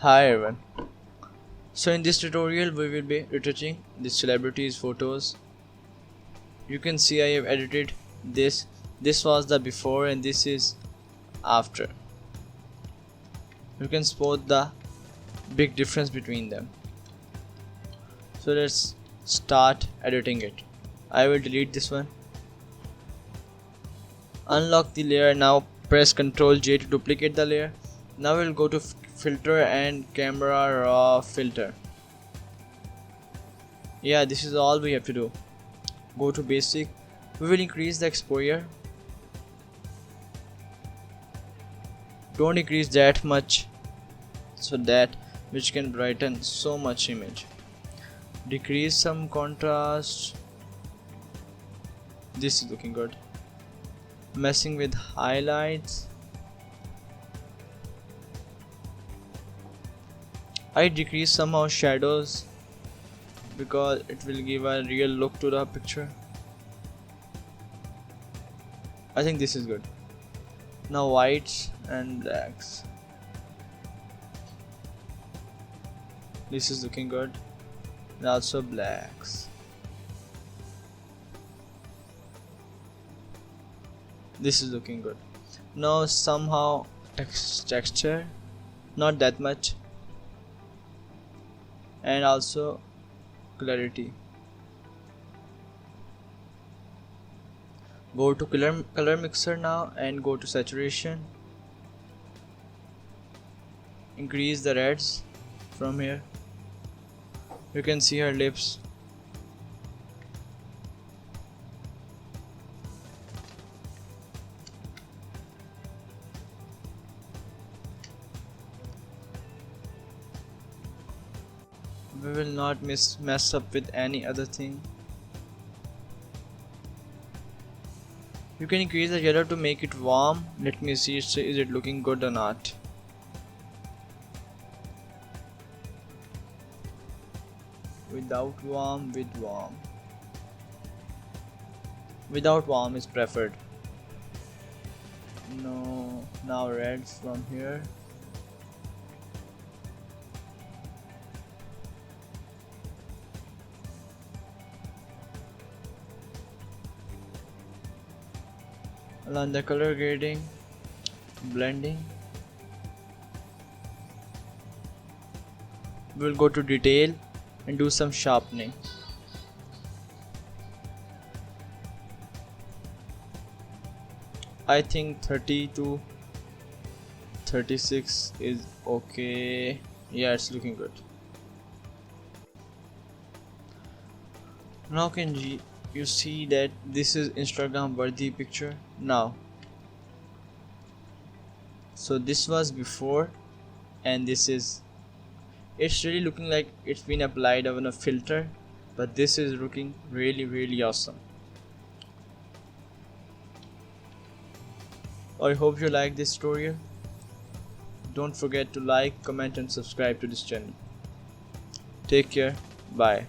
Hi everyone. So in this tutorial we will be retouching the celebrities photos. You can see I have edited this. This was the before and this is after. You can spot the big difference between them. So let's start editing it. I will delete this one. Unlock the layer. Now press Ctrl J to duplicate the layer. Now we'll go to filter and camera raw filter. Yeah, this is all we have to do. Go to basic. We will increase the exposure. Don't increase that much, so that which can brighten so much image. Decrease some contrast. This is looking good. Messing with highlights. I decrease somehow shadows because it will give a real look to the picture. I think this is good. Now whites and blacks. This is looking good. And also blacks. This is looking good. Now somehow texture, not that much. And also clarity. Go to color mixer now and go to saturation. Increase the reds from here. You can see her lips. We will not mess up with any other thing. You can increase the yellow to make it warm. Let me see is it looking good or not. Without warm, with warm. Without warm is preferred. No, now reds from here. Along the color grading, blending. We'll go to detail and do some sharpening. I think 30 to 36 is okay. Yeah, it's looking good. Now can you see that this is Instagram worthy picture now. So this was before and this is, it's really looking like it's been applied on a filter, but this is looking really awesome. I hope you like this tutorial. Don't forget to like, comment and subscribe to this channel. Take care. Bye.